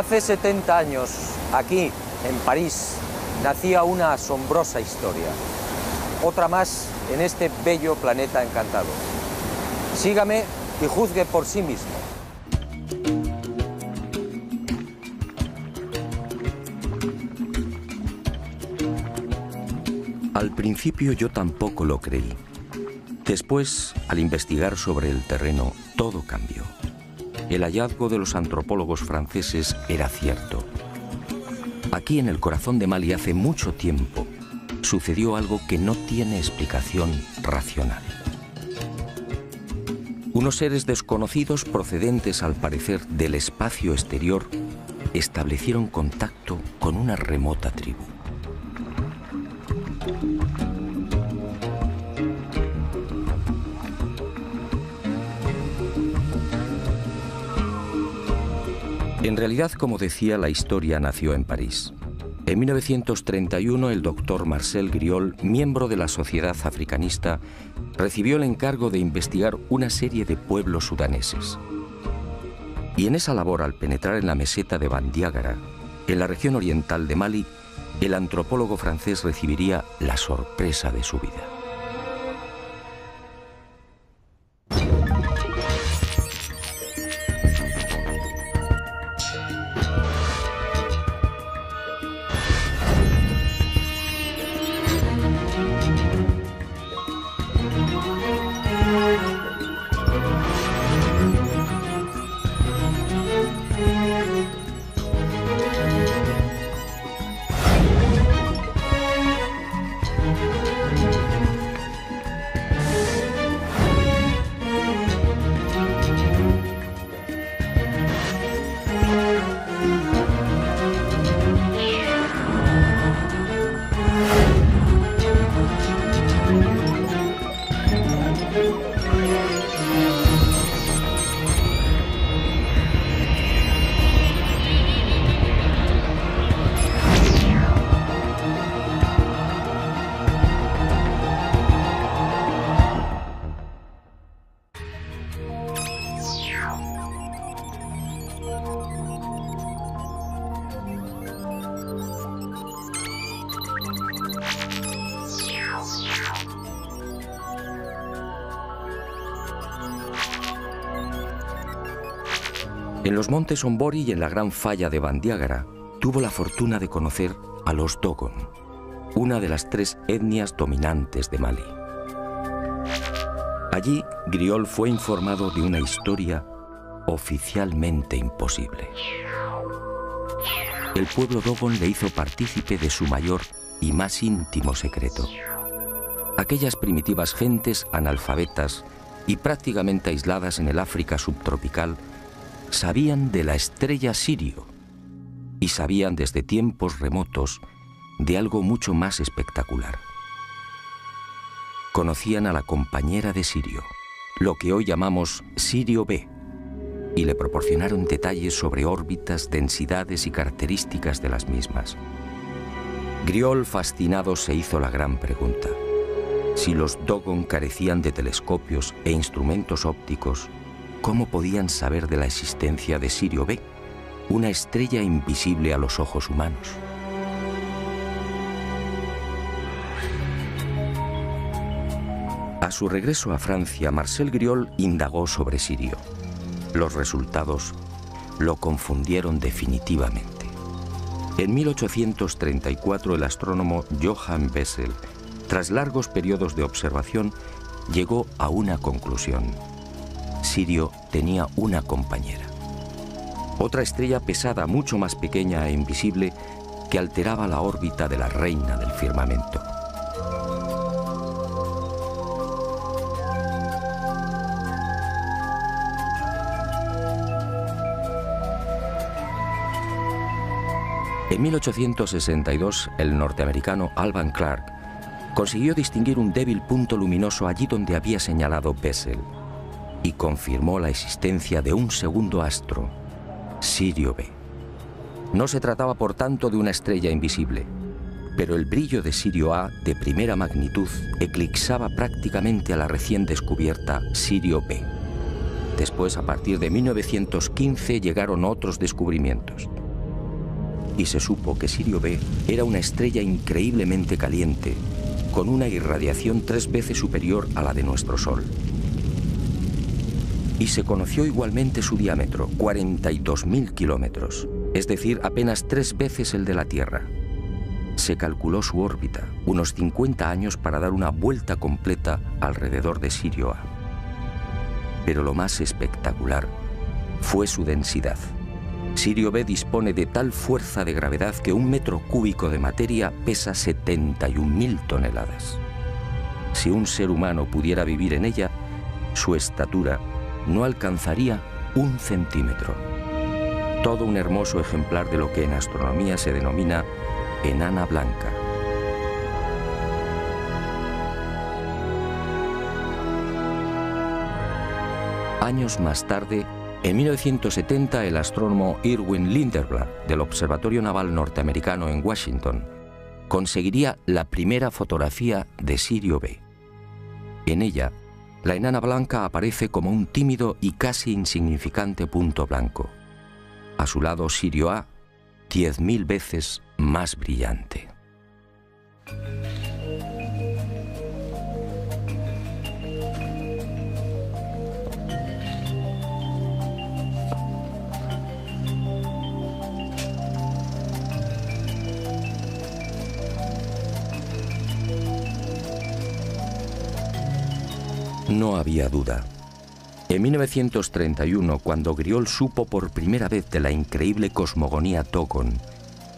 Hace 70 años, aquí, en París, nacía una asombrosa historia. Otra más en este bello planeta encantado. Sígame y juzgue por sí mismo. Al principio yo tampoco lo creí. Después, al investigar sobre el terreno, todo cambió. El hallazgo de los antropólogos franceses era cierto. Aquí en el corazón de Mali hace mucho tiempo sucedió algo que no tiene explicación racional. Unos seres desconocidos procedentes al parecer del espacio exterior establecieron contacto con una remota tribu. En realidad, como decía, la historia nació en París. En 1931, el doctor Marcel Griol, miembro de la Sociedad Africanista, recibió el encargo de investigar una serie de pueblos sudaneses. Y en esa labor, al penetrar en la meseta de Bandiagara, en la región oriental de Mali, el antropólogo francés recibiría la sorpresa de su vida. En los montes Ombori y en la gran falla de Bandiagara tuvo la fortuna de conocer a los Dogon, una de las 3 etnias dominantes de Mali. Allí, Griol fue informado de una historia oficialmente imposible. El pueblo Dogon le hizo partícipe de su mayor y más íntimo secreto. Aquellas primitivas gentes analfabetas y prácticamente aisladas en el África subtropical sabían de la estrella Sirio y sabían desde tiempos remotos de algo mucho más espectacular. Conocían a la compañera de Sirio, lo que hoy llamamos Sirio B, y le proporcionaron detalles sobre órbitas, densidades y características de las mismas. Griol, fascinado, se hizo la gran pregunta: si los Dogon carecían de telescopios e instrumentos ópticos, ¿cómo podían saber de la existencia de Sirio B, una estrella invisible a los ojos humanos? A su regreso a Francia, Marcel Griol indagó sobre Sirio. Los resultados lo confundieron definitivamente. En 1834, el astrónomo Johann Bessel, tras largos periodos de observación, llegó a una conclusión: Sirio tenía una compañera. Otra estrella pesada, mucho más pequeña e invisible, que alteraba la órbita de la reina del firmamento. En 1862, el norteamericano Alvan Clark consiguió distinguir un débil punto luminoso allí donde había señalado Bessel y confirmó la existencia de un segundo astro, Sirio B. No se trataba, por tanto, de una estrella invisible, pero el brillo de Sirio A, de primera magnitud, eclipsaba prácticamente a la recién descubierta Sirio B. Después, a partir de 1915, llegaron otros descubrimientos. y se supo que Sirio B era una estrella increíblemente caliente, con una irradiación 3 veces superior a la de nuestro Sol. Y se conoció igualmente su diámetro, 42.000 kilómetros, es decir, apenas 3 veces el de la Tierra. Se calculó su órbita, unos 50 años para dar una vuelta completa alrededor de Sirio A. Pero lo más espectacular fue su densidad. Sirio B dispone de tal fuerza de gravedad que 1 metro cúbico de materia pesa 71.000 toneladas. Si un ser humano pudiera vivir en ella, su estatura no alcanzaría 1 centímetro. Todo un hermoso ejemplar de lo que en astronomía se denomina enana blanca. Años más tarde, en 1970, el astrónomo Irwin Lindenberg del Observatorio Naval Norteamericano en Washington conseguiría la primera fotografía de Sirio B. En ella, la enana blanca aparece como un tímido y casi insignificante punto blanco. A su lado, Sirio A, 10.000 veces más brillante. No había duda. En 1931, cuando Griol supo por primera vez de la increíble cosmogonía Togon,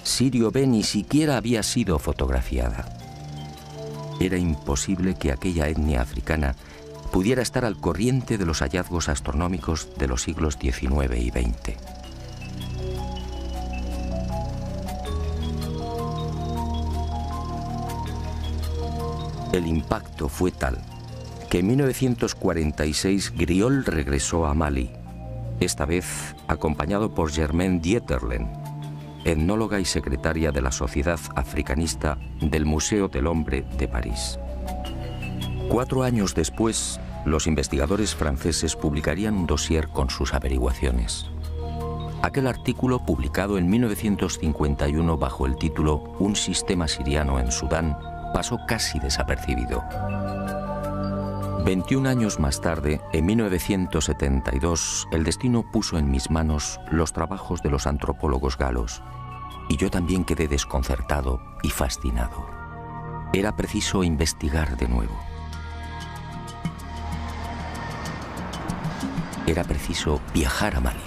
Sirio B ni siquiera había sido fotografiada. Era imposible que aquella etnia africana pudiera estar al corriente de los hallazgos astronómicos de los siglos XIX y XX. El impacto fue tal que en 1946 Griol regresó a Mali, esta vez acompañado por Germaine Dieterlen, etnóloga y secretaria de la Sociedad Africanista del Museo del Hombre de París. 4 años después, los investigadores franceses publicarían un dossier con sus averiguaciones. Aquel artículo, publicado en 1951 bajo el título Un sistema siriano en Sudán, pasó casi desapercibido. 21 años más tarde, en 1972, el destino puso en mis manos los trabajos de los antropólogos galos, y yo también quedé desconcertado y fascinado. Era preciso investigar de nuevo. Era preciso viajar a Mali.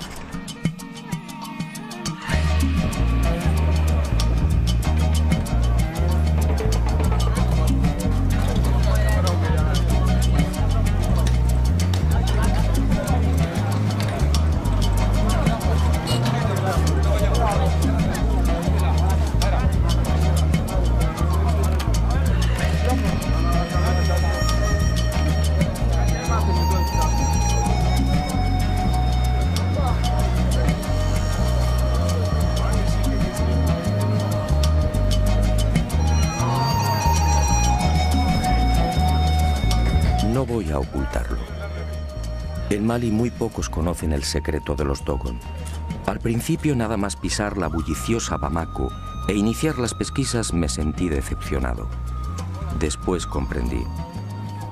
No voy a ocultarlo. En Mali muy pocos conocen el secreto de los Dogon. Al principio, nada más pisar la bulliciosa Bamako e iniciar las pesquisas, me sentí decepcionado. Después comprendí.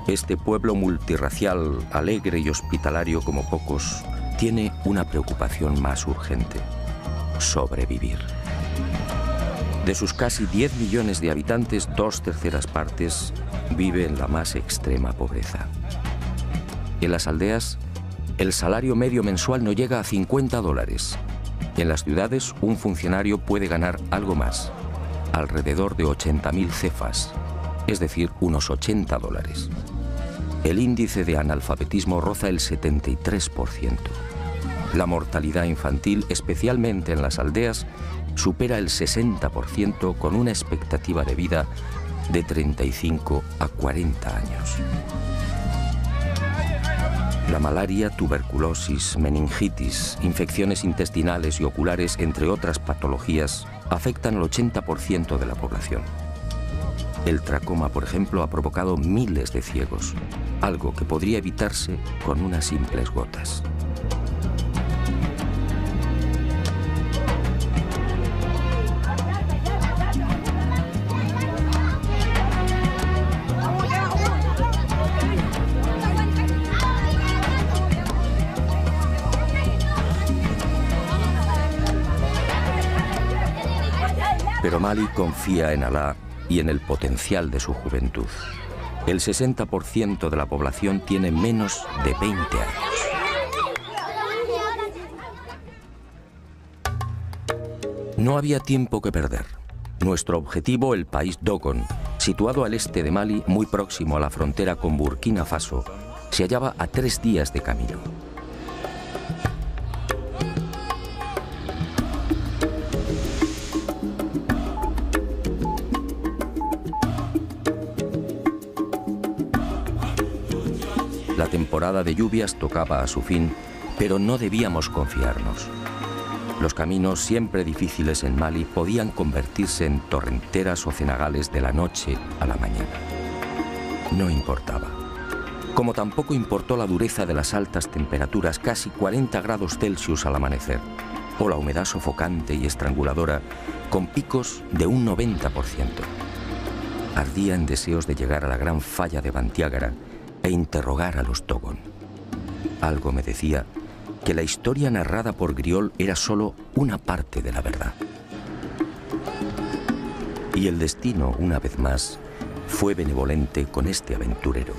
Este pueblo multirracial, alegre y hospitalario como pocos, tiene una preocupación más urgente: sobrevivir. De sus casi 10 millones de habitantes, 2/3 partes vive en la más extrema pobreza. En las aldeas, el salario medio mensual no llega a $50. En las ciudades, un funcionario puede ganar algo más, alrededor de 80.000 cefas, es decir, unos $80. El índice de analfabetismo roza el 73%. La mortalidad infantil, especialmente en las aldeas, supera el 60%, con una expectativa de vida de 35 a 40 años. La malaria, tuberculosis, meningitis, infecciones intestinales y oculares, entre otras patologías, afectan al 80% de la población. El tracoma, por ejemplo, ha provocado miles de ciegos, algo que podría evitarse con unas simples gotas. Pero Mali confía en Alá y en el potencial de su juventud. El 60% de la población tiene menos de 20 años. No había tiempo que perder. Nuestro objetivo, el país Dogon, situado al este de Mali, muy próximo a la frontera con Burkina Faso, se hallaba a 3 días de camino. La temporada de lluvias tocaba a su fin, pero no debíamos confiarnos. Los caminos, siempre difíciles en Mali, podían convertirse en torrenteras o cenagales de la noche a la mañana. No importaba. Como tampoco importó la dureza de las altas temperaturas, casi 40 grados Celsius al amanecer, o la humedad sofocante y estranguladora, con picos de un 90%. Ardía en deseos de llegar a la gran falla de Bandiagara e interrogar a los Dogon. Algo me decía que la historia narrada por Griol era solo una parte de la verdad. Y el destino, una vez más, fue benevolente con este aventurero.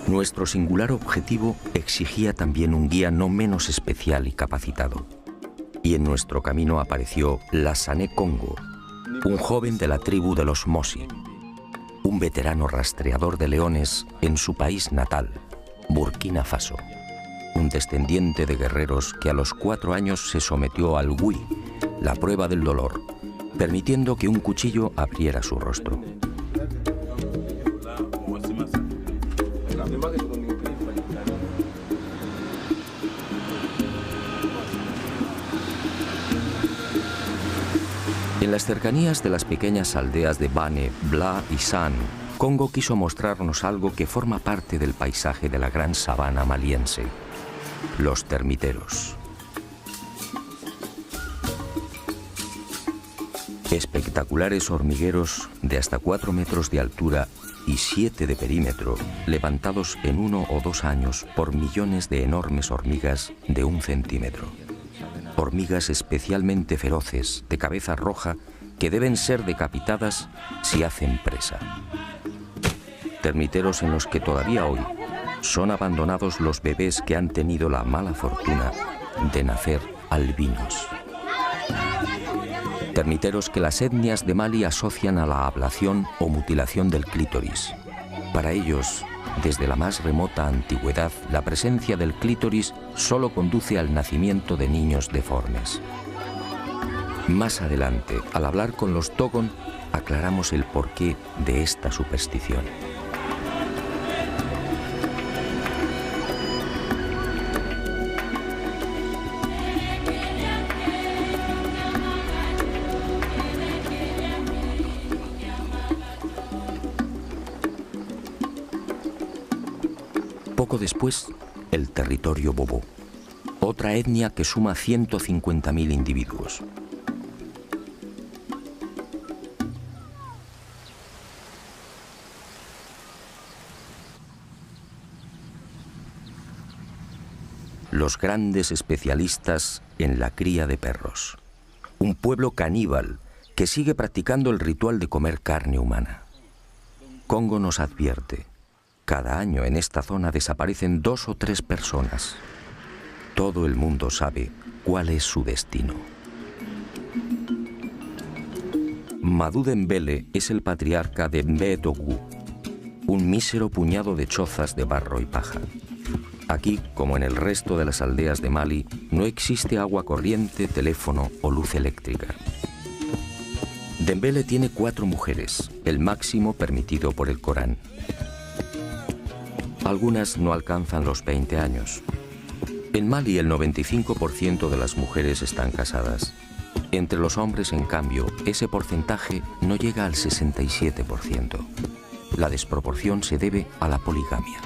Nuestro singular objetivo exigía también un guía no menos especial y capacitado. Y en nuestro camino apareció Lassane Congo, un joven de la tribu de los Mosi, un veterano rastreador de leones en su país natal, Burkina Faso. Un descendiente de guerreros que a los 4 años se sometió al Wui, la prueba del dolor, permitiendo que un cuchillo abriera su rostro. En las cercanías de las pequeñas aldeas de Bane, Bla y San, Congo quiso mostrarnos algo que forma parte del paisaje de la gran sabana maliense: los termiteros. Espectaculares hormigueros de hasta 4 metros de altura y 7 de perímetro, levantados en 1 o 2 años por millones de enormes hormigas de 1 centímetro. Hormigas especialmente feroces, de cabeza roja, que deben ser decapitadas si hacen presa. Termiteros en los que todavía hoy son abandonados los bebés que han tenido la mala fortuna de nacer albinos. Termiteros que las etnias de Mali asocian a la ablación o mutilación del clítoris. Para ellos, desde la más remota antigüedad, la presencia del clítoris solo conduce al nacimiento de niños deformes. Más adelante, al hablar con los Dogon, aclaramos el porqué de esta superstición. Poco después, el territorio Bobo, otra etnia que suma 150.000 individuos. Los grandes especialistas en la cría de perros. Un pueblo caníbal que sigue practicando el ritual de comer carne humana. Congo nos advierte: cada año en esta zona desaparecen 2 o 3 personas. Todo el mundo sabe cuál es su destino. Madou Dembélé es el patriarca de Mbé-Dougou, un mísero puñado de chozas de barro y paja. Aquí, como en el resto de las aldeas de Mali, no existe agua corriente, teléfono o luz eléctrica. Dembélé tiene 4 mujeres, el máximo permitido por el Corán. Algunas no alcanzan los 20 años. En Mali el 95% de las mujeres están casadas. Entre los hombres, en cambio, ese porcentaje no llega al 67%. La desproporción se debe a la poligamia.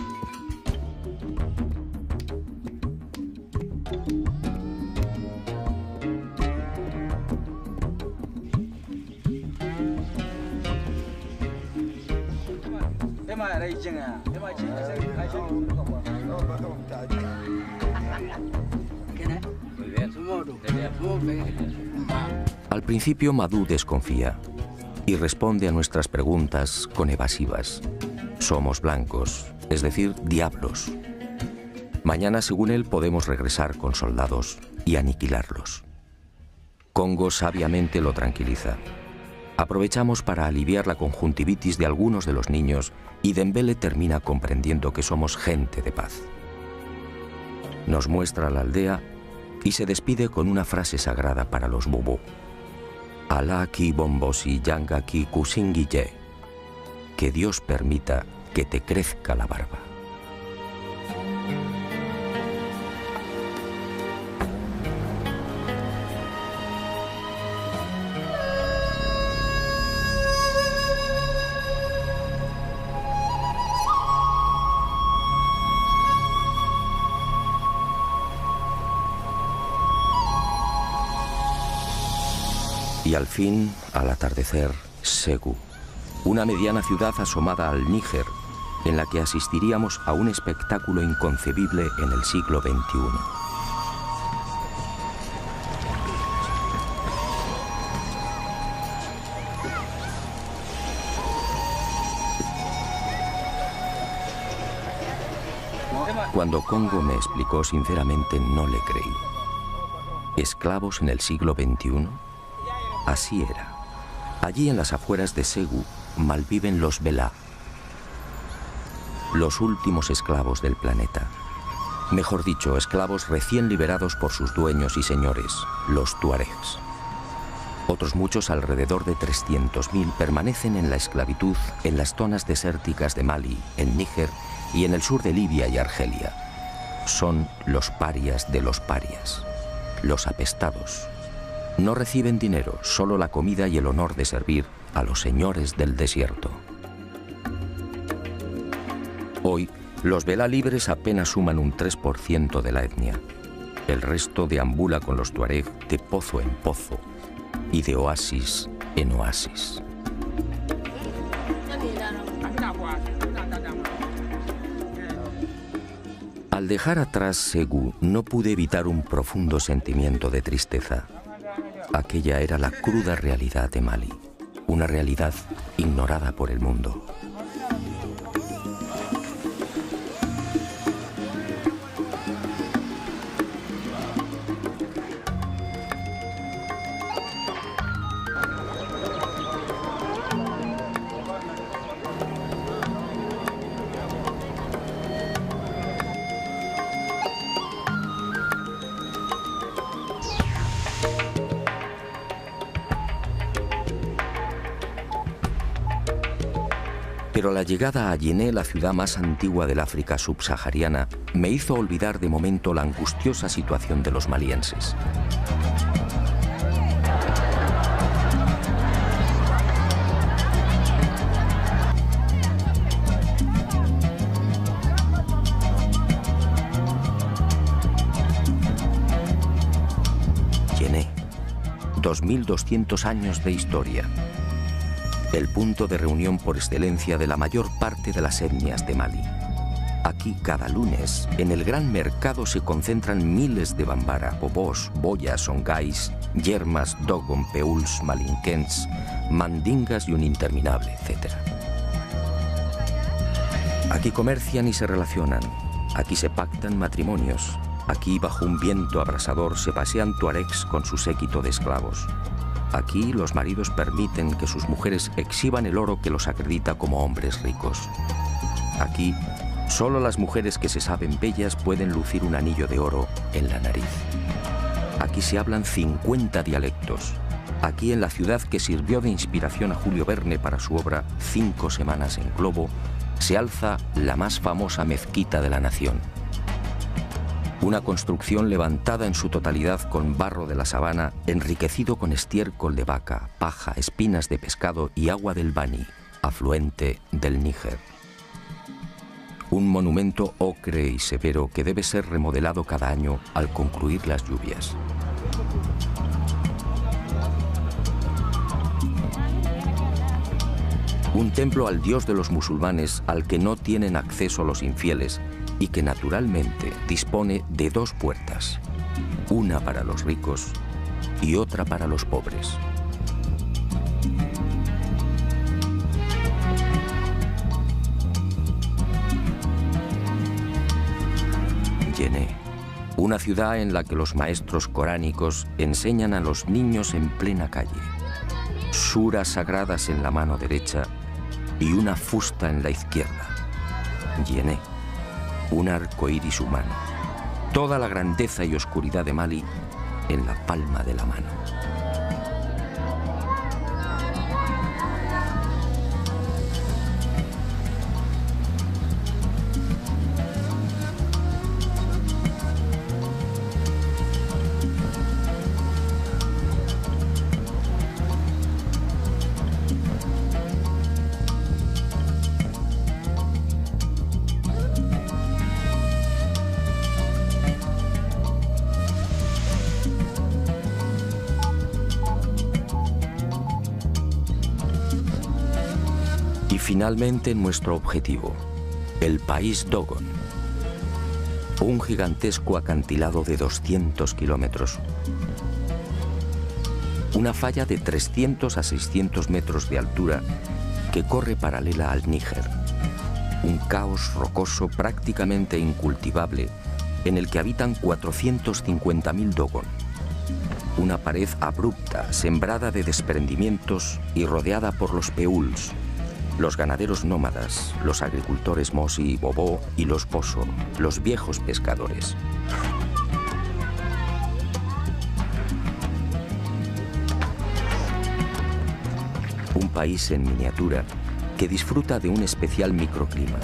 Muy bien. Al principio Madú desconfía y responde a nuestras preguntas con evasivas. Somos blancos, es decir, diablos. Mañana, según él, podemos regresar con soldados y aniquilarlos. Congo sabiamente lo tranquiliza. Aprovechamos para aliviar la conjuntivitis de algunos de los niños y Dembele termina comprendiendo que somos gente de paz. Nos muestra la aldea y se despide con una frase sagrada para los Bobo. Alá ki bombosi yanga ki kusingiye. Que Dios permita que te crezca la barba. Y al fin, al atardecer, Ségou, una mediana ciudad asomada al Níger, en la que asistiríamos a un espectáculo inconcebible en el siglo XXI. Cuando Congo me explicó sinceramente, no le creí. ¿Esclavos en el siglo XXI? Así era. Allí en las afueras de Ségou malviven los Bela, los últimos esclavos del planeta. Mejor dicho, esclavos recién liberados por sus dueños y señores, los tuaregs. Otros muchos, alrededor de 300.000, permanecen en la esclavitud en las zonas desérticas de Mali, en Níger y en el sur de Libia y Argelia. Son los parias de los parias, los apestados. No reciben dinero, solo la comida y el honor de servir a los señores del desierto. Hoy, los Bela libres apenas suman un 3% de la etnia. El resto deambula con los tuareg de pozo en pozo y de oasis en oasis. Al dejar atrás Ségou, no pude evitar un profundo sentimiento de tristeza. Aquella era la cruda realidad de Mali, una realidad ignorada por el mundo. Pero la llegada a Yené, la ciudad más antigua del África subsahariana, me hizo olvidar de momento la angustiosa situación de los malienses. Yené, 2200 años de historia. El punto de reunión por excelencia de la mayor parte de las etnias de Mali. Aquí, cada lunes, en el gran mercado se concentran miles de bambara, bobos, boyas, songais, yermas, dogon, peuls, malinquens, mandingas y un interminable etcétera. Aquí comercian y se relacionan. Aquí se pactan matrimonios. Aquí, bajo un viento abrasador, se pasean tuaregs con su séquito de esclavos. Aquí los maridos permiten que sus mujeres exhiban el oro que los acredita como hombres ricos. Aquí, solo las mujeres que se saben bellas pueden lucir un anillo de oro en la nariz. Aquí se hablan 50 dialectos. Aquí, en la ciudad que sirvió de inspiración a Julio Verne para su obra 5 semanas en globo, se alza la más famosa mezquita de la nación. Una construcción levantada en su totalidad con barro de la sabana, enriquecido con estiércol de vaca, paja, espinas de pescado y agua del Bani, afluente del Níger. Un monumento ocre y severo que debe ser remodelado cada año al concluir las lluvias. Un templo al dios de los musulmanes al que no tienen acceso los infieles, y que naturalmente dispone de 2 puertas, una para los ricos y otra para los pobres. Yené, una ciudad en la que los maestros coránicos enseñan a los niños en plena calle, suras sagradas en la mano derecha y una fusta en la izquierda. Yené, un arco iris humano, toda la grandeza y oscuridad de Mali en la palma de la mano. Y finalmente nuestro objetivo, el país Dogon, un gigantesco acantilado de 200 kilómetros, una falla de 300 a 600 metros de altura que corre paralela al Níger, un caos rocoso prácticamente incultivable en el que habitan 450.000 Dogon, una pared abrupta, sembrada de desprendimientos y rodeada por los peuls, los ganaderos nómadas, los agricultores Mosi y Bobo y los Boso, los viejos pescadores. Un país en miniatura que disfruta de un especial microclima.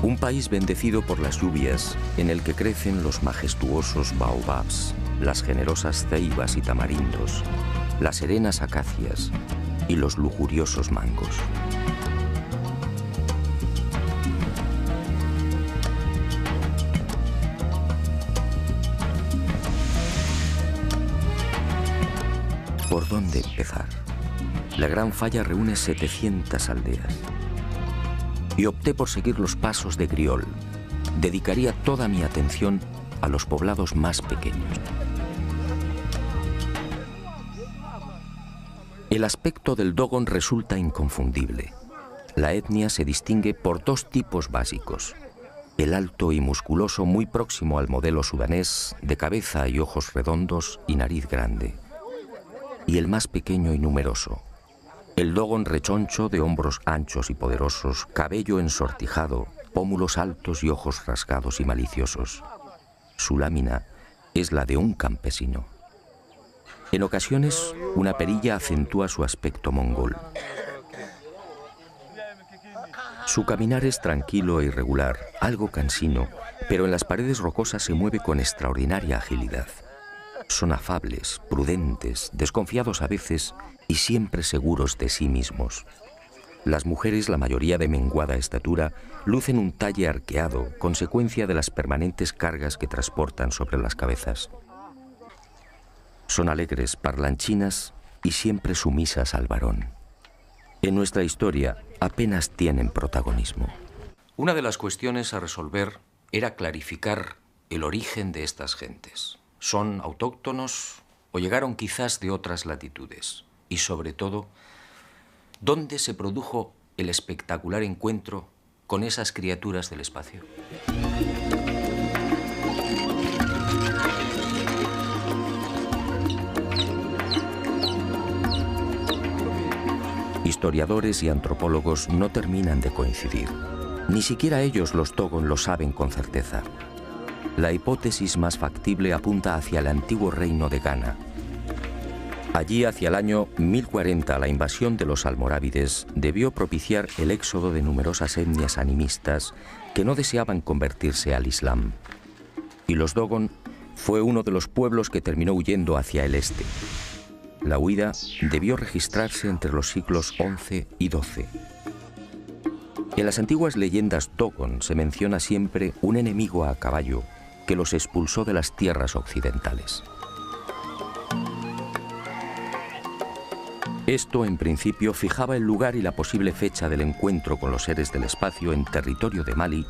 Un país bendecido por las lluvias en el que crecen los majestuosos baobabs, las generosas ceibas y tamarindos, las serenas acacias y los lujuriosos mangos. ¿Por dónde empezar? La Gran Falla reúne 700 aldeas. Y opté por seguir los pasos de Griol. Dedicaría toda mi atención a los poblados más pequeños. El aspecto del Dogon resulta inconfundible. La etnia se distingue por dos tipos básicos. El alto y musculoso muy próximo al modelo sudanés, de cabeza y ojos redondos y nariz grande. Y el más pequeño y numeroso. El Dogon rechoncho de hombros anchos y poderosos, cabello ensortijado, pómulos altos y ojos rasgados y maliciosos. Su lámina es la de un campesino. En ocasiones, una perilla acentúa su aspecto mongol. Su caminar es tranquilo e irregular, algo cansino, pero en las paredes rocosas se mueve con extraordinaria agilidad. Son afables, prudentes, desconfiados a veces y siempre seguros de sí mismos. Las mujeres, la mayoría de menguada estatura, lucen un talle arqueado, consecuencia de las permanentes cargas que transportan sobre las cabezas. Son alegres, parlanchinas y siempre sumisas al varón. En nuestra historia apenas tienen protagonismo. Una de las cuestiones a resolver era clarificar el origen de estas gentes. ¿Son autóctonos o llegaron quizás de otras latitudes? Y sobre todo, ¿dónde se produjo el espectacular encuentro con esas criaturas del espacio? Historiadores y antropólogos no terminan de coincidir. Ni siquiera ellos, los Dogon, lo saben con certeza. La hipótesis más factible apunta hacia el antiguo reino de Ghana. Allí, hacia el año 1040, la invasión de los almorávides debió propiciar el éxodo de numerosas etnias animistas que no deseaban convertirse al Islam. Y los Dogon fue uno de los pueblos que terminó huyendo hacia el este. La huida debió registrarse entre los siglos XI y XII. En las antiguas leyendas Dogon se menciona siempre un enemigo a caballo que los expulsó de las tierras occidentales. Esto, en principio, fijaba el lugar y la posible fecha del encuentro con los seres del espacio en territorio de Mali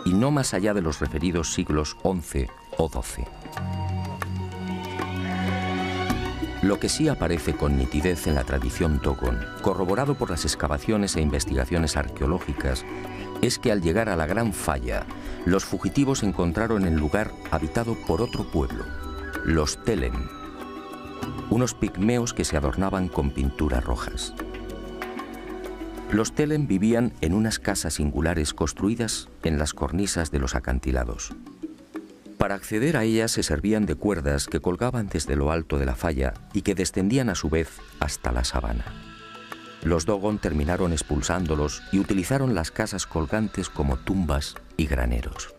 y no más allá de los referidos siglos XI o XII. Lo que sí aparece con nitidez en la tradición Dogon, corroborado por las excavaciones e investigaciones arqueológicas, es que al llegar a la Gran Falla, los fugitivos encontraron el lugar habitado por otro pueblo, los Telem, unos pigmeos que se adornaban con pinturas rojas. Los Telem vivían en unas casas singulares construidas en las cornisas de los acantilados. Para acceder a ellas se servían de cuerdas que colgaban desde lo alto de la falla y que descendían a su vez hasta la sabana. Los Dogon terminaron expulsándolos y utilizaron las casas colgantes como tumbas y graneros.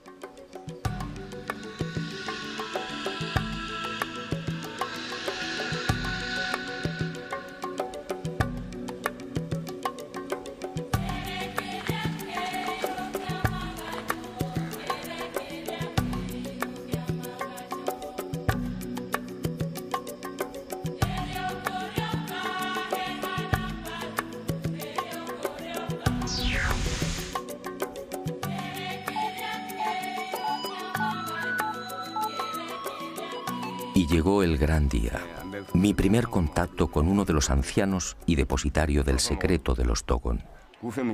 Y llegó el gran día, mi primer contacto con uno de los ancianos y depositario del secreto de los Dogon,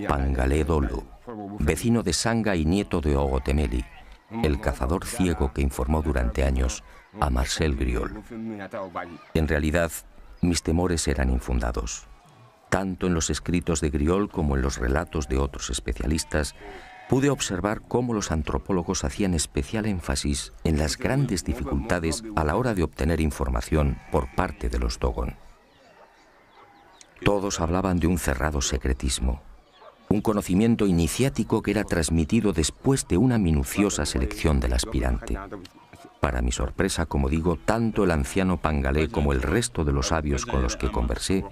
Pangalé Dolo, vecino de Sanga y nieto de Ogotemeli, el cazador ciego que informó durante años a Marcel Griol. En realidad, mis temores eran infundados. Tanto en los escritos de Griol como en los relatos de otros especialistas, pude observar cómo los antropólogos hacían especial énfasis en las grandes dificultades a la hora de obtener información por parte de los Dogon. Todos hablaban de un cerrado secretismo, un conocimiento iniciático que era transmitido después de una minuciosa selección del aspirante. Para mi sorpresa, como digo, tanto el anciano Pangalé como el resto de los sabios con los que conversé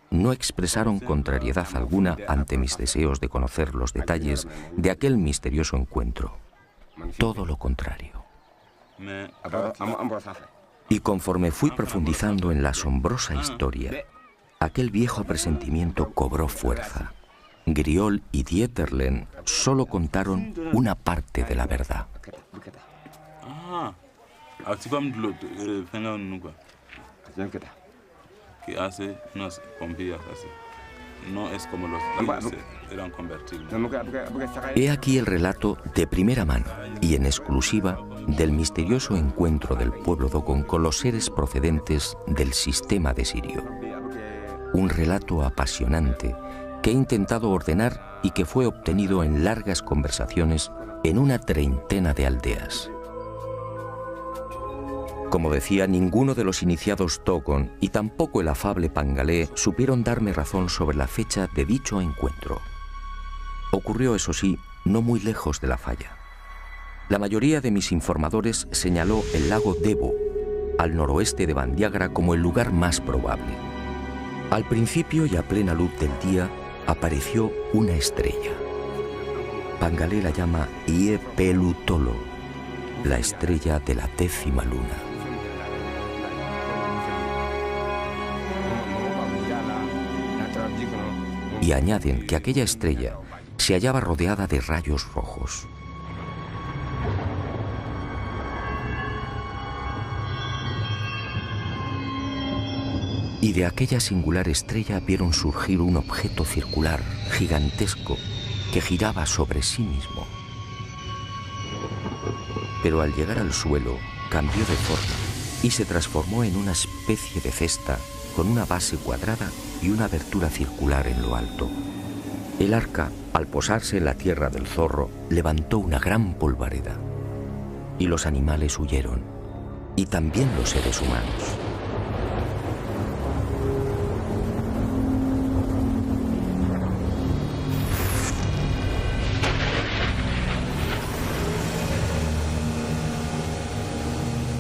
no expresaron contrariedad alguna ante mis deseos de conocer los detalles de aquel misterioso encuentro. Todo lo contrario. Y conforme fui profundizando en la asombrosa historia, aquel viejo presentimiento cobró fuerza. Griol y Dieterlen solo contaron una parte de la verdad. Que hace unas pompillas así. No es como los que eran convertibles. He aquí el relato de primera mano y en exclusiva del misterioso encuentro del pueblo Dogon con los seres procedentes del sistema de Sirio. Un relato apasionante que he intentado ordenar y que fue obtenido en largas conversaciones en una treintena de aldeas. Como decía, ninguno de los iniciados Dogon y tampoco el afable Pangalé supieron darme razón sobre la fecha de dicho encuentro. Ocurrió, eso sí, no muy lejos de la falla. La mayoría de mis informadores señaló el lago Debo, al noroeste de Bandiagra, como el lugar más probable. Al principio y a plena luz del día apareció una estrella. Pangalé la llama Ie Pelutolo, la estrella de la 10ª luna. Y añaden que aquella estrella se hallaba rodeada de rayos rojos. Y de aquella singular estrella vieron surgir un objeto circular, gigantesco, que giraba sobre sí mismo. Pero al llegar al suelo, cambió de forma y se transformó en una especie de cesta con una base cuadrada y una abertura circular en lo alto. El arca, al posarse en la tierra del zorro, levantó una gran polvareda. Y los animales huyeron, y también los seres humanos.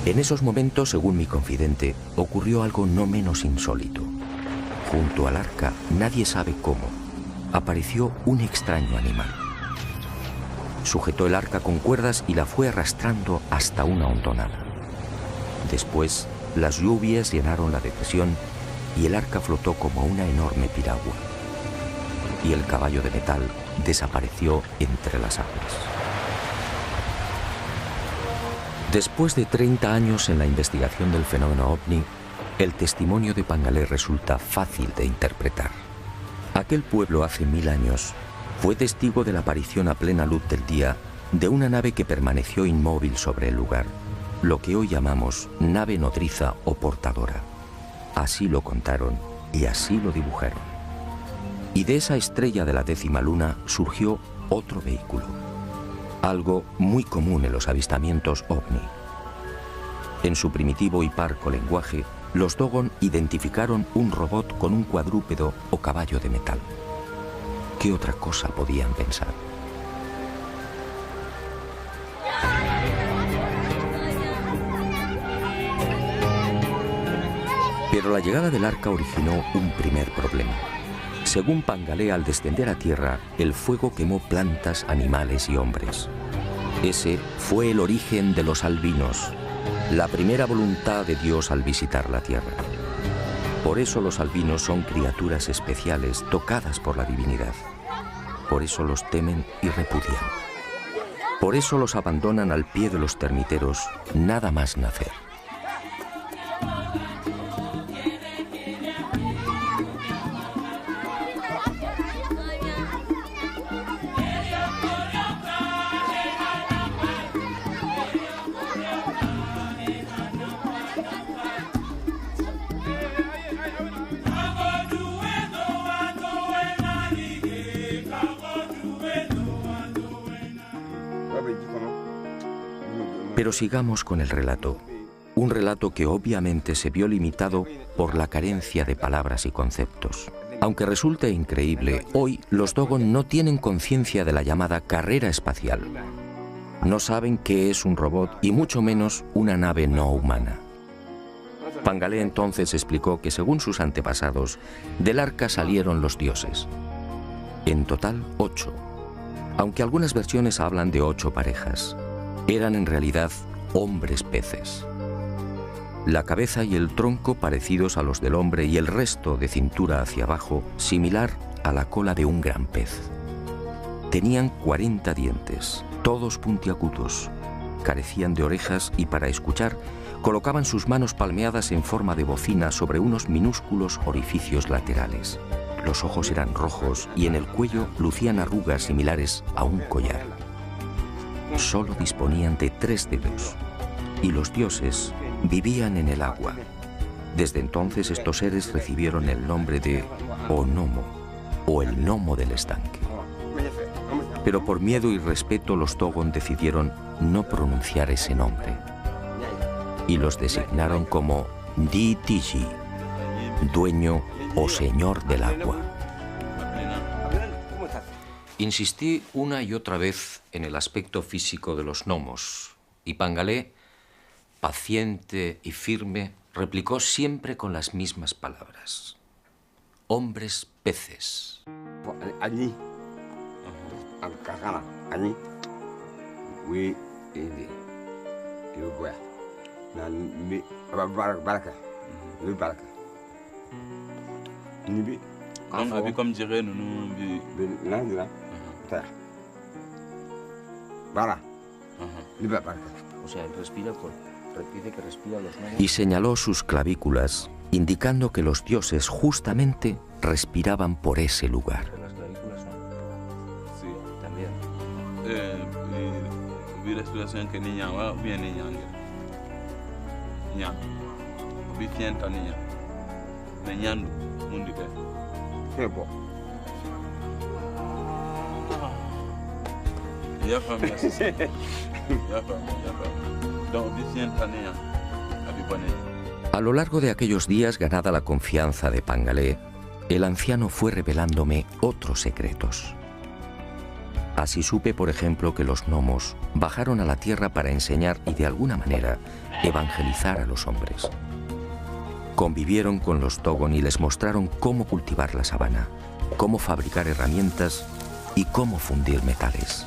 En esos momentos, según mi confidente, ocurrió algo no menos insólito. Junto al arca, nadie sabe cómo, apareció un extraño animal. Sujetó el arca con cuerdas y la fue arrastrando hasta una hondonada. Después, las lluvias llenaron la depresión y el arca flotó como una enorme piragua. Y el caballo de metal desapareció entre las aguas. Después de 30 años en la investigación del fenómeno ovni, El testimonio de Pangalé resulta fácil de interpretar. Aquel pueblo hace 1000 años fue testigo de la aparición a plena luz del día de una nave que permaneció inmóvil sobre el lugar, lo que hoy llamamos nave nodriza o portadora. Así lo contaron y así lo dibujaron. Y de esa estrella de la 10ª luna surgió otro vehículo, algo muy común en los avistamientos ovni. En su primitivo y parco lenguaje, los Dogon identificaron un robot con un cuadrúpedo o caballo de metal. ¿Qué otra cosa podían pensar? Pero la llegada del arca originó un primer problema. Según Pangalé, al descender a tierra, el fuego quemó plantas, animales y hombres. Ese fue el origen de los albinos, la primera voluntad de Dios al visitar la tierra. Por eso los albinos son criaturas especiales tocadas por la divinidad. Por eso los temen y repudian. Por eso los abandonan al pie de los termiteros nada más nacer. Pero sigamos con el relato. Un relato que obviamente se vio limitado por la carencia de palabras y conceptos. Aunque resulte increíble, hoy los Dogon no tienen conciencia de la llamada carrera espacial. No saben qué es un robot y mucho menos una nave no humana. Pangalé entonces explicó que según sus antepasados, del arca salieron los dioses. En total, 8. Aunque algunas versiones hablan de 8 parejas. Eran en realidad hombres peces. La cabeza y el tronco parecidos a los del hombre y el resto de cintura hacia abajo similar a la cola de un gran pez. Tenían 40 dientes, todos puntiagudos, carecían de orejas y para escuchar colocaban sus manos palmeadas en forma de bocina sobre unos minúsculos orificios laterales. Los ojos eran rojos y en el cuello lucían arrugas similares a un collar. Solo disponían de 3 dedos y los dioses vivían en el agua. Desde entonces estos seres recibieron el nombre de Onomo o el gnomo del estanque. Pero por miedo y respeto los Dogon decidieron no pronunciar ese nombre y los designaron como Di-Tiji, dueño o señor del agua. Insistí una y otra vez en el aspecto físico de los gnomos y Pangalé, paciente y firme, replicó siempre con las mismas palabras. Hombres peces. Allí, allí, O sea, él respira dice que respira los gnomos. Y señaló sus clavículas, indicando que los dioses justamente respiraban por ese lugar. Las clavículas no. Sí. También. Vi respiración que niña va bien niña. Niña. Vi fienta niña. Meñando mundi que. qué bo. Ya familia. Ya familia. Donc vi fienta niña. Abi bone. A lo largo de aquellos días, ganada la confianza de Pangalé, el anciano fue revelándome otros secretos. Así supe, por ejemplo, que los gnomos bajaron a la tierra para enseñar y de alguna manera evangelizar a los hombres. Convivieron con los Dogon y les mostraron cómo cultivar la sabana, cómo fabricar herramientas y cómo fundir metales.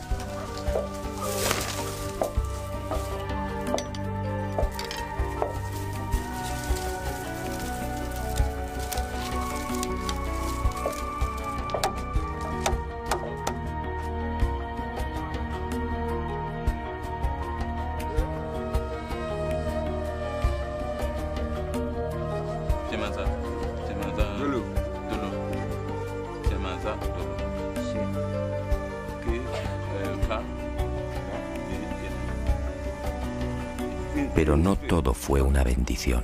Pero no todo fue una bendición.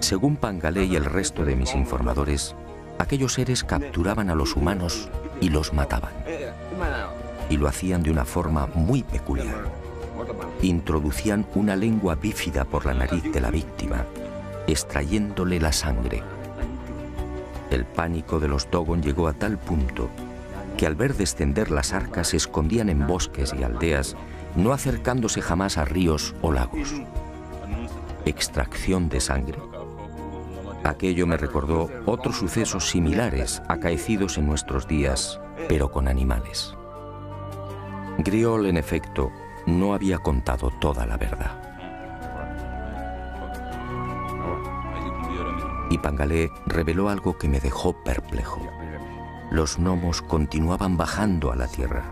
Según Pangalé y el resto de mis informadores, aquellos seres capturaban a los humanos y los mataban. Y lo hacían de una forma muy peculiar. Introducían una lengua bífida por la nariz de la víctima, extrayéndole la sangre. El pánico de los Dogon llegó a tal punto que al ver descender las arcas se escondían en bosques y aldeas, no acercándose jamás a ríos o lagos. Extracción de sangre. Aquello me recordó otros sucesos similares acaecidos en nuestros días, pero con animales. Griol, en efecto, no había contado toda la verdad. Y Pangalé reveló algo que me dejó perplejo. Los gnomos continuaban bajando a la tierra.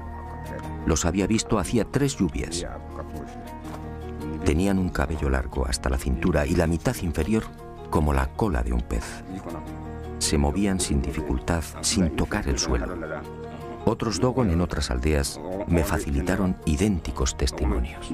Los había visto hacía 3 lluvias. Tenían un cabello largo hasta la cintura y la mitad inferior como la cola de un pez. Se movían sin dificultad, sin tocar el suelo. Otros Dogon en otras aldeas me facilitaron idénticos testimonios.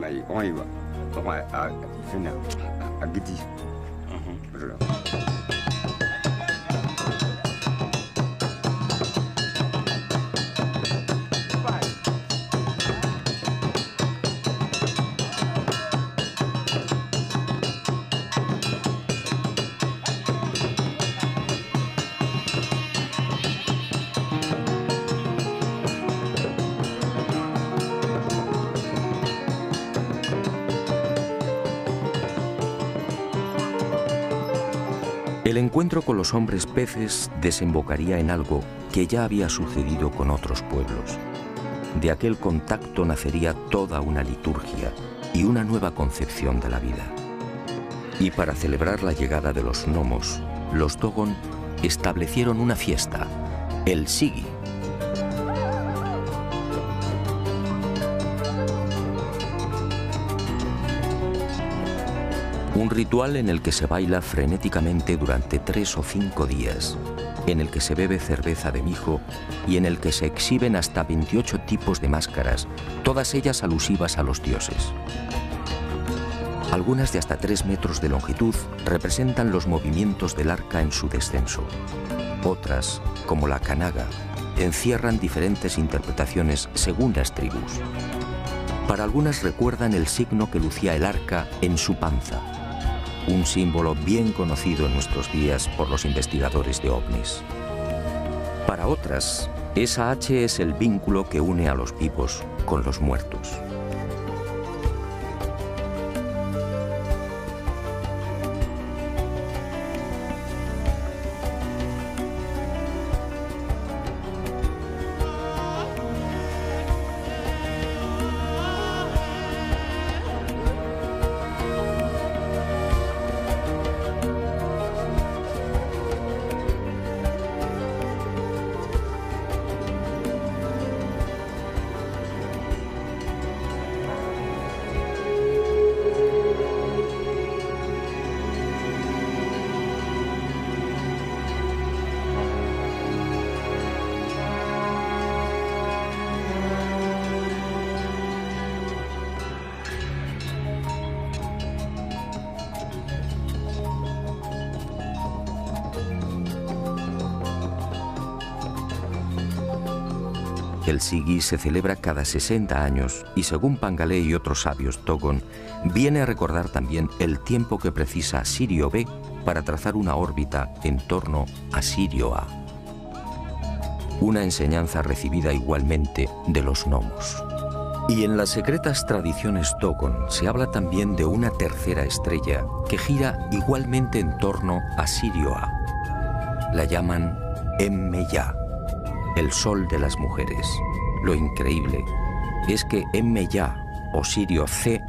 El encuentro con los hombres peces desembocaría en algo que ya había sucedido con otros pueblos. De aquel contacto nacería toda una liturgia y una nueva concepción de la vida. Y para celebrar la llegada de los gnomos, los Dogon establecieron una fiesta, el Sigi. Un ritual en el que se baila frenéticamente durante 3 o 5 días, en el que se bebe cerveza de mijo y en el que se exhiben hasta 28 tipos de máscaras, todas ellas alusivas a los dioses. Algunas de hasta 3 metros de longitud representan los movimientos del arca en su descenso. Otras, como la Kanaga, encierran diferentes interpretaciones según las tribus. Para algunas recuerdan el signo que lucía el arca en su panza, un símbolo bien conocido en nuestros días por los investigadores de ovnis. Para otras, esa H es el vínculo que une a los vivos con los muertos. El Sigi se celebra cada 60 años y según Pangalé y otros sabios Dogon, viene a recordar también el tiempo que precisa Sirio B para trazar una órbita en torno a Sirio A. Una enseñanza recibida igualmente de los gnomos. Y en las secretas tradiciones Dogon se habla también de una tercera estrella que gira igualmente en torno a Sirio A. La llaman Emmeya, el sol de las mujeres. Lo increíble es que Emmeya, o Sirio C,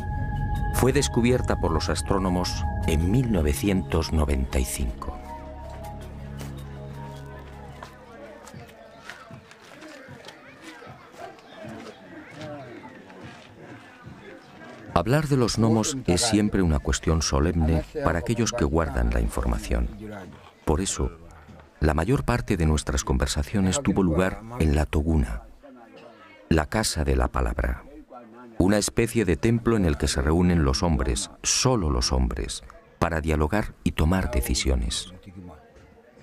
fue descubierta por los astrónomos en 1995. Hablar de los gnomos es siempre una cuestión solemne para aquellos que guardan la información. Por eso, la mayor parte de nuestras conversaciones tuvo lugar en la Toguna, la casa de la palabra. una especie de templo en el que se reúnen los hombres, solo los hombres, para dialogar y tomar decisiones.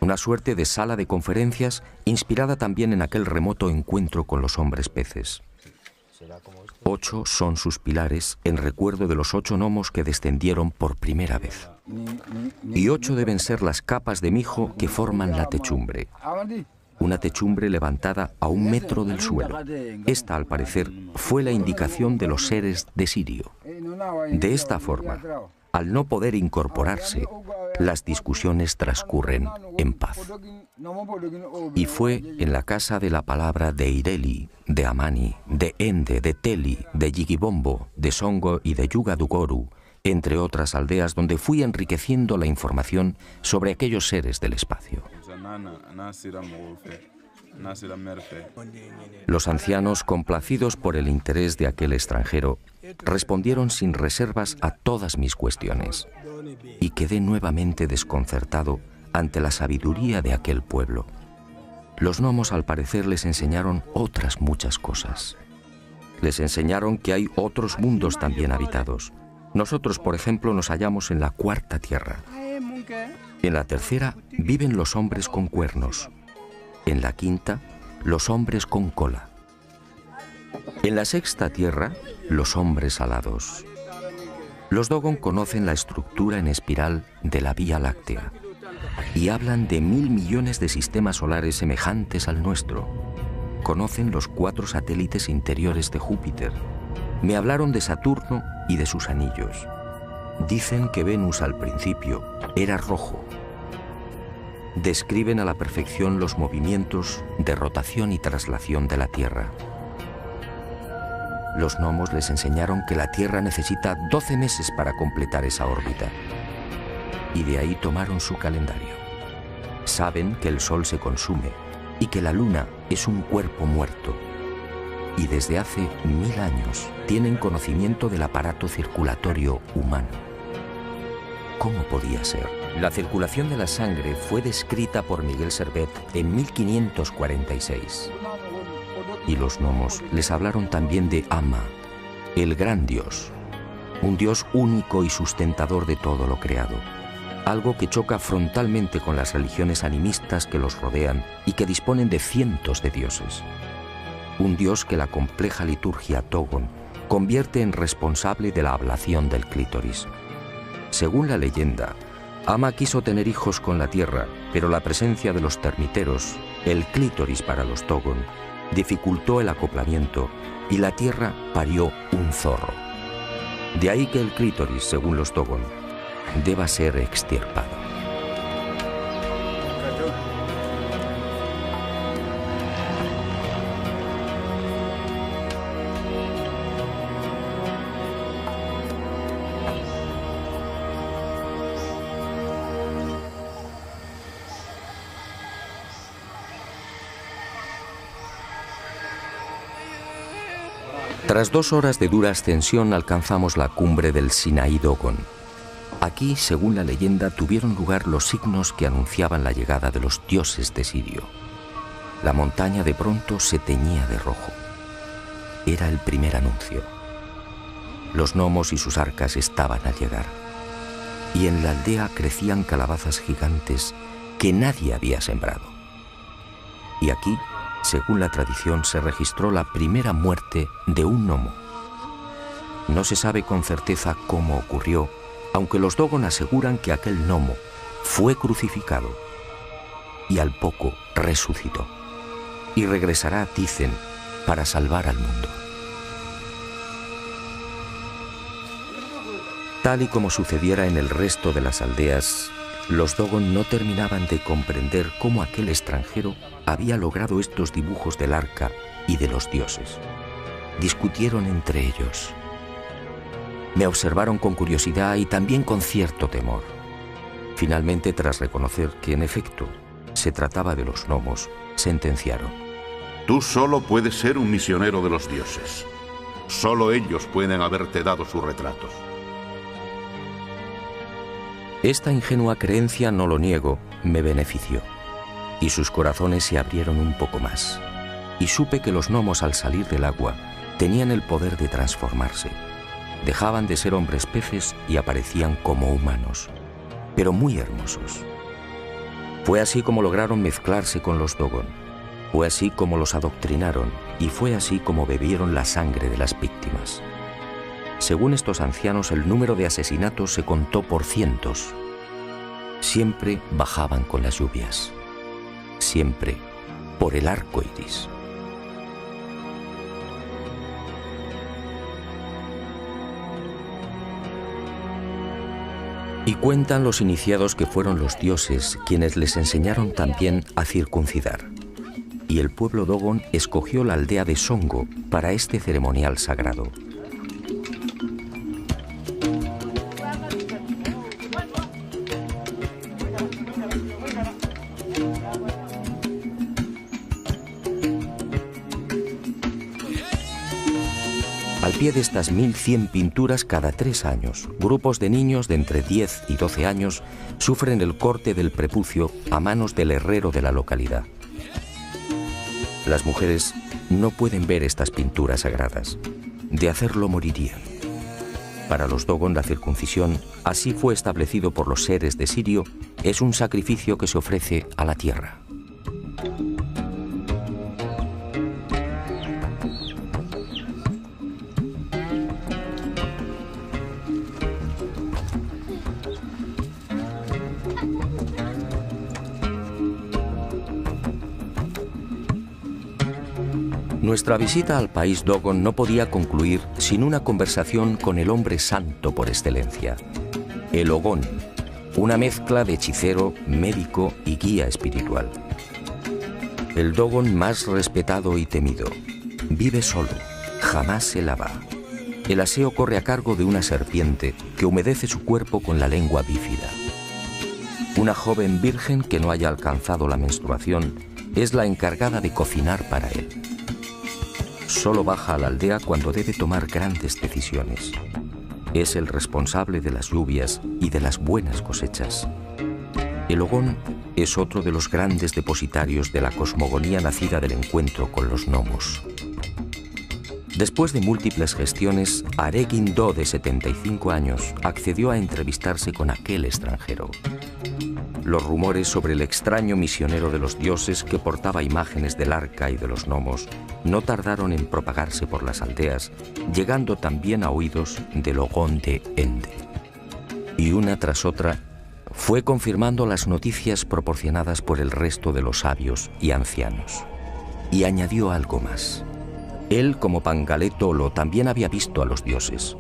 Una suerte de sala de conferencias inspirada también en aquel remoto encuentro con los hombres peces. 8 son sus pilares en recuerdo de los 8 gnomos que descendieron por primera vez. Y 8 deben ser las capas de mijo que forman la techumbre. Una techumbre levantada a 1 metro del suelo. Esta, al parecer, fue la indicación de los seres de Sirio. De esta forma, al no poder incorporarse, las discusiones transcurren en paz. Y fue en la casa de la palabra de Ireli, de Amani, de Ende, de Teli, de Yigibombo, de Songo y de Yugadugoru, entre otras aldeas donde fui enriqueciendo la información sobre aquellos seres del espacio. Los ancianos, complacidos por el interés de aquel extranjero, respondieron sin reservas a todas mis cuestiones, y quedé nuevamente desconcertado ante la sabiduría de aquel pueblo. Los gnomos, al parecer, les enseñaron otras muchas cosas. Les enseñaron que hay otros mundos también habitados. Nosotros, por ejemplo, nos hallamos en la 4ª tierra. En la 3ª viven los hombres con cuernos. En la 5ª, los hombres con cola. En la 6ª tierra, los hombres alados. Los Dogon conocen la estructura en espiral de la Vía Láctea y hablan de 1000 millones de sistemas solares semejantes al nuestro. Conocen los 4 satélites interiores de Júpiter. Me hablaron de Saturno y de sus anillos. Dicen que Venus al principio era rojo. Describen a la perfección los movimientos de rotación y traslación de la Tierra. Los gnomos les enseñaron que la Tierra necesita 12 meses para completar esa órbita. Y de ahí tomaron su calendario. Saben que el Sol se consume y que la Luna es un cuerpo muerto. Y desde hace 1000 años tienen conocimiento del aparato circulatorio humano. ¿Cómo podía ser? La circulación de la sangre fue descrita por Miguel Servet en 1546. Y los gnomos les hablaron también de Ama, el gran dios, un dios único y sustentador de todo lo creado, algo que choca frontalmente con las religiones animistas que los rodean y que disponen de cientos de dioses. Un dios que la compleja liturgia Togon convierte en responsable de la ablación del clítoris. Según la leyenda, Ama quiso tener hijos con la tierra, pero la presencia de los termiteros, el clítoris para los Togon, dificultó el acoplamiento y la tierra parió un zorro. De ahí que el clítoris, según los Togon, deba ser extirpado. Tras 2 horas de dura ascensión alcanzamos la cumbre del Sinaí Dogon. Aquí, según la leyenda, tuvieron lugar los signos que anunciaban la llegada de los dioses de Sirio. La montaña de pronto se teñía de rojo. Era el primer anuncio. Los gnomos y sus arcas estaban al llegar. Y en la aldea crecían calabazas gigantes que nadie había sembrado. Y aquí, según la tradición, se registró la primera muerte de un gnomo. No se sabe con certeza cómo ocurrió, aunque los Dogon aseguran que aquel gnomo fue crucificado y al poco resucitó. Y regresará, dicen, para salvar al mundo. Tal y como sucediera en el resto de las aldeas, los Dogon no terminaban de comprender cómo aquel extranjero había logrado estos dibujos del arca y de los dioses. Discutieron entre ellos. Me observaron con curiosidad y también con cierto temor. Finalmente, tras reconocer que en efecto se trataba de los gnomos, sentenciaron: Tú solo puedes ser un misionero de los dioses. Solo ellos pueden haberte dado sus retratos. Esta ingenua creencia, no lo niego, me benefició, y sus corazones se abrieron un poco más, y supe que los gnomos, al salir del agua, tenían el poder de transformarse. Dejaban de ser hombres peces y aparecían como humanos, pero muy hermosos. Fue así como lograron mezclarse con los Dogon. Fue así como los adoctrinaron y fue así como bebieron la sangre de las víctimas. Según estos ancianos, el número de asesinatos se contó por cientos. Siempre bajaban con las lluvias. Siempre por el arco iris. Y cuentan los iniciados que fueron los dioses quienes les enseñaron también a circuncidar. Y el pueblo Dogon escogió la aldea de Songo para este ceremonial sagrado. Al pie de estas 1100 pinturas, cada 3 años, grupos de niños de entre 10 y 12 años sufren el corte del prepucio a manos del herrero de la localidad. Las mujeres no pueden ver estas pinturas sagradas. De hacerlo morirían. Para los Dogon, la circuncisión, así fue establecido por los seres de Sirio, es un sacrificio que se ofrece a la tierra. Nuestra visita al país Dogon no podía concluir sin una conversación con el hombre santo por excelencia, el Ogón, una mezcla de hechicero, médico y guía espiritual. El Dogon más respetado y temido. Vive solo, jamás se lava. El aseo corre a cargo de una serpiente que humedece su cuerpo con la lengua bífida. Una joven virgen que no haya alcanzado la menstruación es la encargada de cocinar para él. Solo baja a la aldea cuando debe tomar grandes decisiones. Es el responsable de las lluvias y de las buenas cosechas. El Ogón es otro de los grandes depositarios de la cosmogonía nacida del encuentro con los gnomos. Después de múltiples gestiones, Aregin Do, de 75 años, accedió a entrevistarse con aquel extranjero. Los rumores sobre el extraño misionero de los dioses que portaba imágenes del arca y de los gnomos no tardaron en propagarse por las aldeas, llegando también a oídos del Ogón de Ende. Y una tras otra fue confirmando las noticias proporcionadas por el resto de los sabios y ancianos. Y añadió algo más. Él, como Pangalé Tolo, también había visto a los dioses.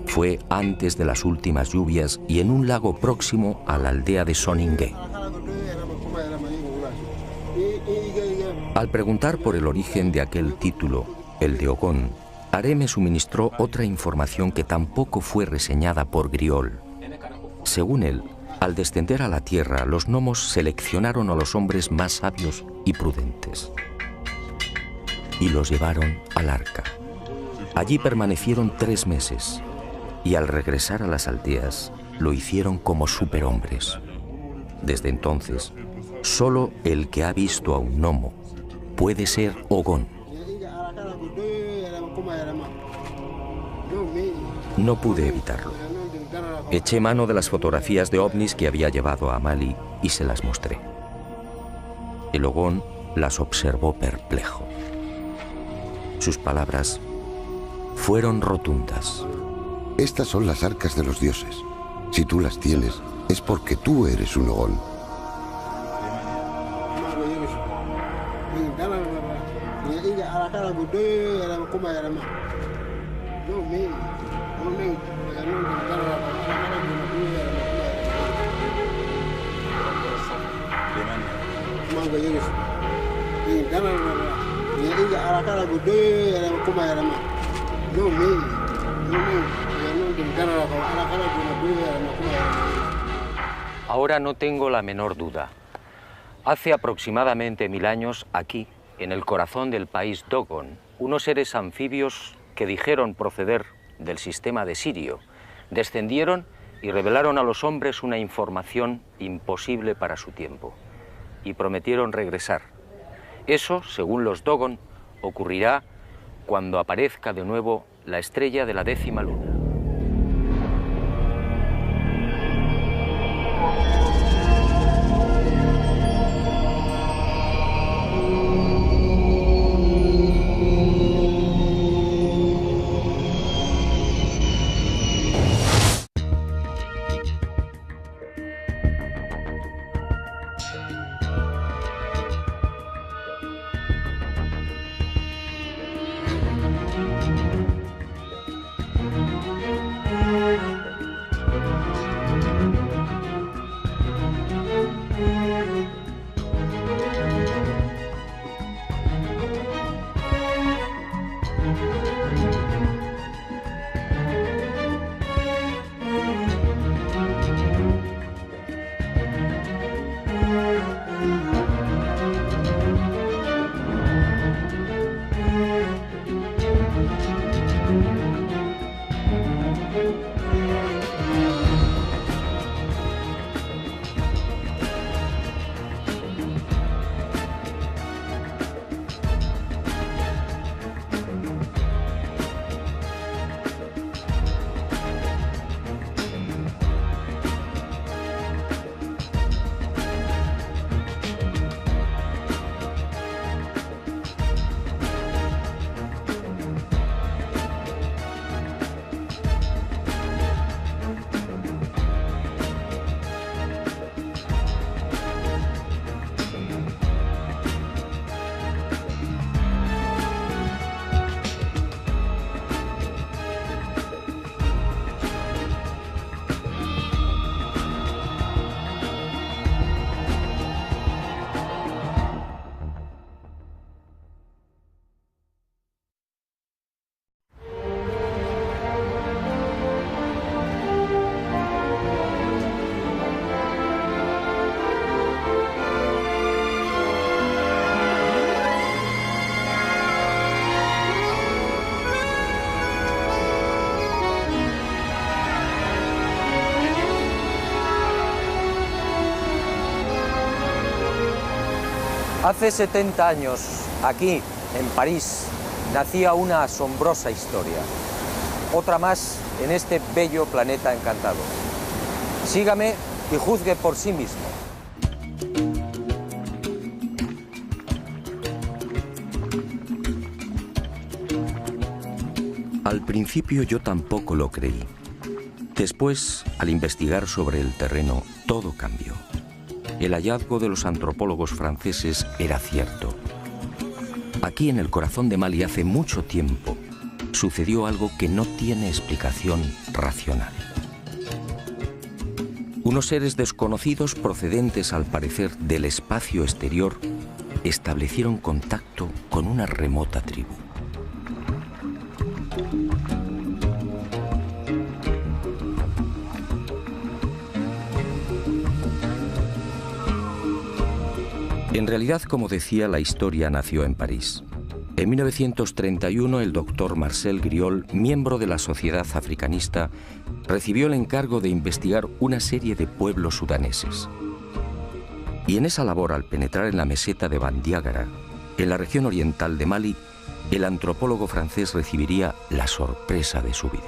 Fue antes de las últimas lluvias y en un lago próximo a la aldea de Soningue. Al preguntar por el origen de aquel título, el de Ogón, Are me suministró otra información que tampoco fue reseñada por Griol. Según él, al descender a la tierra, los gnomos seleccionaron a los hombres más sabios y prudentes y los llevaron al arca. Allí permanecieron 3 meses y al regresar a las aldeas lo hicieron como superhombres. Desde entonces, solo el que ha visto a un gnomo puede ser Ogón. No pude evitarlo. Eché mano de las fotografías de ovnis que había llevado a Mali y se las mostré. El Ogón las observó perplejo. Sus palabras fueron rotundas. Estas son las arcas de los dioses. Si tú las tienes, es porque tú eres un Ogón. Ahora no tengo la menor duda. Hace aproximadamente 1000 años, aquí, en el corazón del país Dogon, unos seres anfibios que dijeron proceder del sistema de Sirio, descendieron y revelaron a los hombres una información imposible para su tiempo, y prometieron regresar. Eso, según los Dogon, ocurrirá cuando aparezca de nuevo la estrella de la 10ª luna. Hace 70 años, aquí, en París, nacía una asombrosa historia. Otra más en este bello planeta encantado. Sígame y juzgue por sí mismo. Al principio yo tampoco lo creí. Después, al investigar sobre el terreno, todo cambió. El hallazgo de los antropólogos franceses era cierto. Aquí en el corazón de Mali hace mucho tiempo sucedió algo que no tiene explicación racional. Unos seres desconocidos procedentes al parecer del espacio exterior establecieron contacto con una remota tribu. En realidad, como decía, la historia nació en París. En 1931, el doctor Marcel Griol, miembro de la Sociedad Africanista, recibió el encargo de investigar una serie de pueblos sudaneses. Y en esa labor, al penetrar en la meseta de Bandiagara, en la región oriental de Mali, el antropólogo francés recibiría la sorpresa de su vida.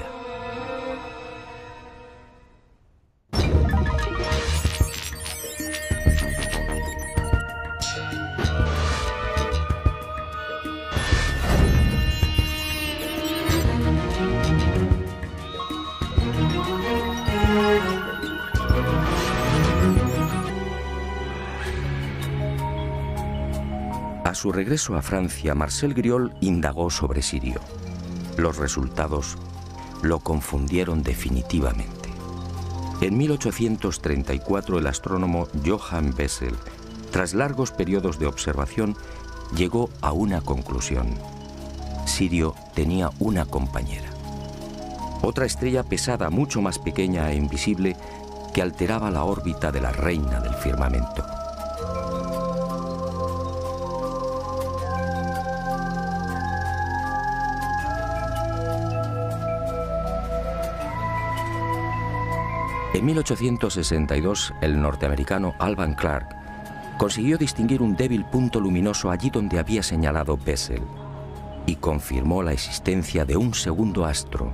A su regreso a Francia, Marcel Griol indagó sobre Sirio. Los resultados lo confundieron definitivamente. En 1834, el astrónomo Johann Bessel, tras largos periodos de observación, llegó a una conclusión. Sirio tenía una compañera. Otra estrella pesada, mucho más pequeña e invisible, que alteraba la órbita de la reina del firmamento. En 1862, el norteamericano Alvan Clark consiguió distinguir un débil punto luminoso allí donde había señalado Bessel. y confirmó la existencia de un segundo astro,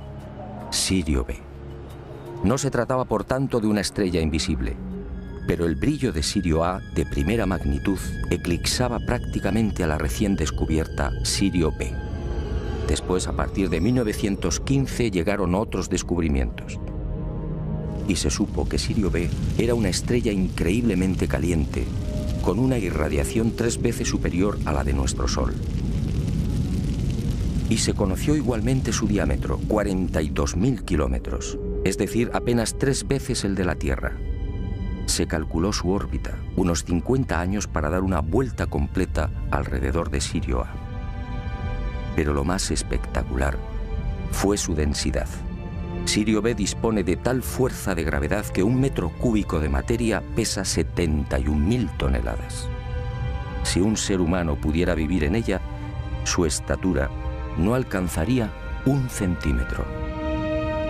Sirio B. No se trataba, por tanto, de una estrella invisible, pero el brillo de Sirio A, de primera magnitud, eclipsaba prácticamente a la recién descubierta Sirio B. Después, a partir de 1915, llegaron otros descubrimientos. Y se supo que Sirio B era una estrella increíblemente caliente, con una irradiación 3 veces superior a la de nuestro Sol. Y se conoció igualmente su diámetro, 42.000 kilómetros, es decir, apenas 3 veces el de la Tierra. Se calculó su órbita, unos 50 años para dar una vuelta completa alrededor de Sirio A. Pero lo más espectacular fue su densidad. Sirio B dispone de tal fuerza de gravedad que 1 metro cúbico de materia pesa 71.000 toneladas. Si un ser humano pudiera vivir en ella, su estatura no alcanzaría 1 centímetro.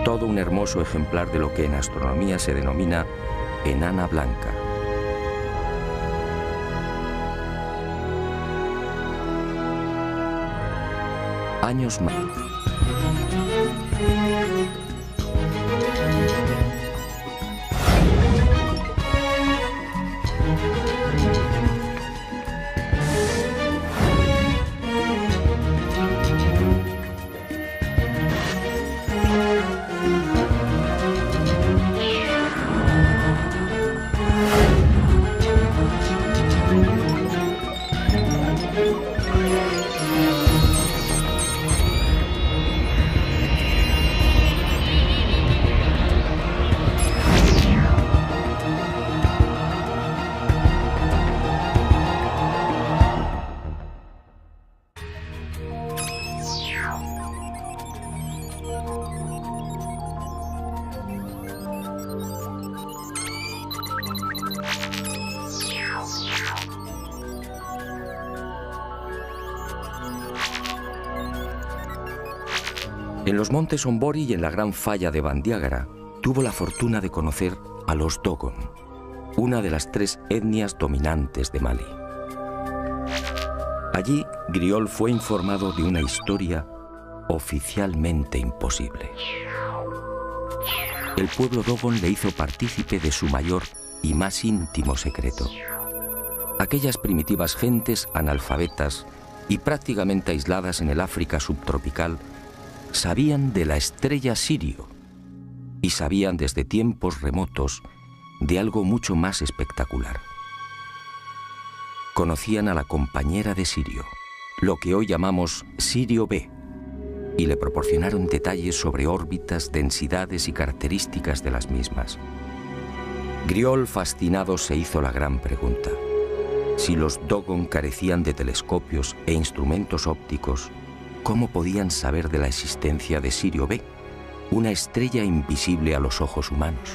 Todo un hermoso ejemplar de lo que en astronomía se denomina enana blanca. Años más. En los montes Sombori y en la gran falla de Bandiagara tuvo la fortuna de conocer a los Dogon, una de las 3 etnias dominantes de Mali. Allí, Griol fue informado de una historia oficialmente imposible. El pueblo Dogon le hizo partícipe de su mayor y más íntimo secreto. Aquellas primitivas gentes analfabetas y prácticamente aisladas en el África subtropical sabían de la estrella Sirio y sabían desde tiempos remotos de algo mucho más espectacular. Conocían a la compañera de Sirio, lo que hoy llamamos Sirio B, y le proporcionaron detalles sobre órbitas, densidades y características de las mismas. Griol, fascinado, se hizo la gran pregunta: si los Dogon carecían de telescopios e instrumentos ópticos, ¿cómo podían saber de la existencia de Sirio B, una estrella invisible a los ojos humanos?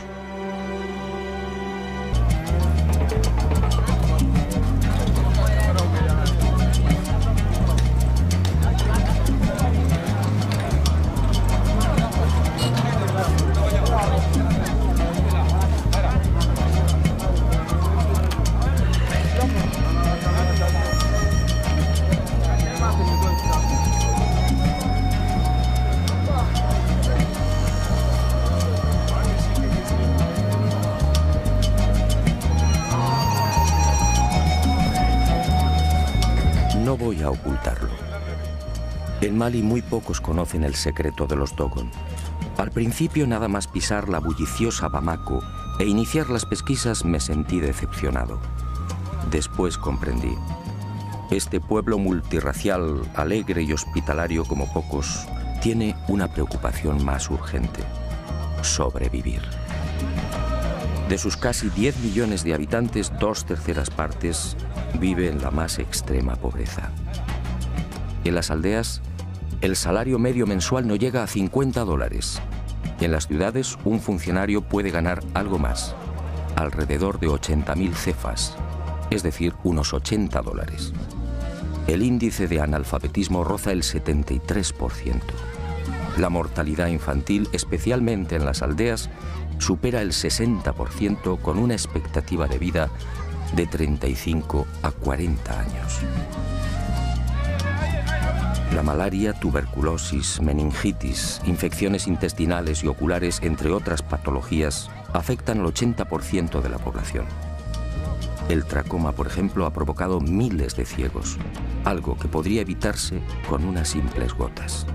No voy a ocultarlo. En Mali muy pocos conocen el secreto de los Dogon. Al principio, nada más pisar la bulliciosa Bamako e iniciar las pesquisas, me sentí decepcionado. Después comprendí. Este pueblo multirracial, alegre y hospitalario como pocos, tiene una preocupación más urgente: sobrevivir. De sus casi 10 millones de habitantes, 2/3 partes vive en la más extrema pobreza. En las aldeas, el salario medio mensual no llega a $50. En las ciudades, un funcionario puede ganar algo más, alrededor de 80.000 cefas, es decir, unos $80. El índice de analfabetismo roza el 73%. La mortalidad infantil, especialmente en las aldeas, supera el 60%, con una expectativa de vida de 35 a 40 años. La malaria, tuberculosis, meningitis, infecciones intestinales y oculares, entre otras patologías, afectan al 80% de la población. El tracoma, por ejemplo, ha provocado miles de ciegos, algo que podría evitarse con unas simples gotas.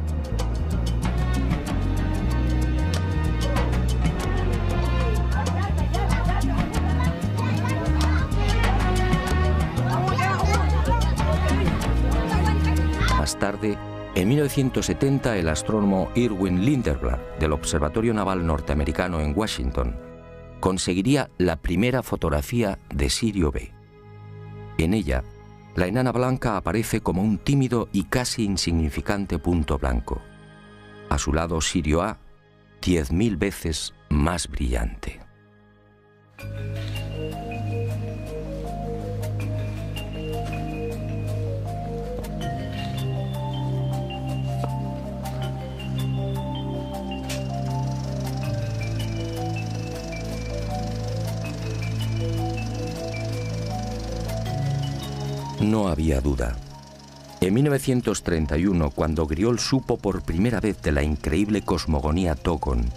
Más tarde, en 1970, el astrónomo Irwin Lindenberg del Observatorio Naval Norteamericano en Washington conseguiría la primera fotografía de Sirio B. En ella, la enana blanca aparece como un tímido y casi insignificante punto blanco. A su lado, Sirio A, 10.000 veces más brillante. No había duda. En 1931, cuando Griol supo por primera vez de la increíble cosmogonía Togon,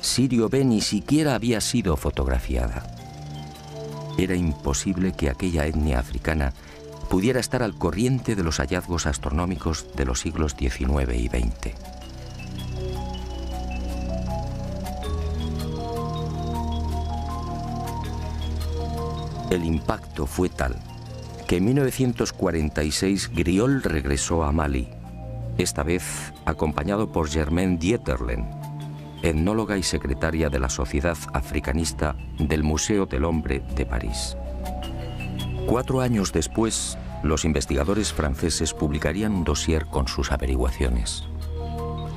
Sirio B ni siquiera había sido fotografiada. Era imposible que aquella etnia africana pudiera estar al corriente de los hallazgos astronómicos de los siglos XIX y XX. El impacto fue tal que en 1946 Griol regresó a Mali, esta vez acompañado por Germaine Dieterlen, etnóloga y secretaria de la Sociedad Africanista del Museo del Hombre de París. 4 años después, los investigadores franceses publicarían un dossier con sus averiguaciones.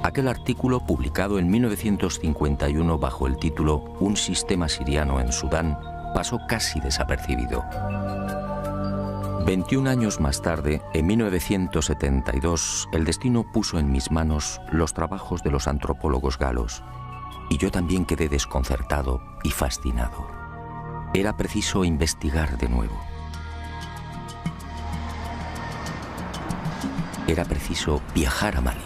Aquel artículo, publicado en 1951 bajo el título Un sistema siriano en Sudán, pasó casi desapercibido. 21 años más tarde, en 1972, el destino puso en mis manos los trabajos de los antropólogos galos, y yo también quedé desconcertado y fascinado. Era preciso investigar de nuevo. Era preciso viajar a Mali.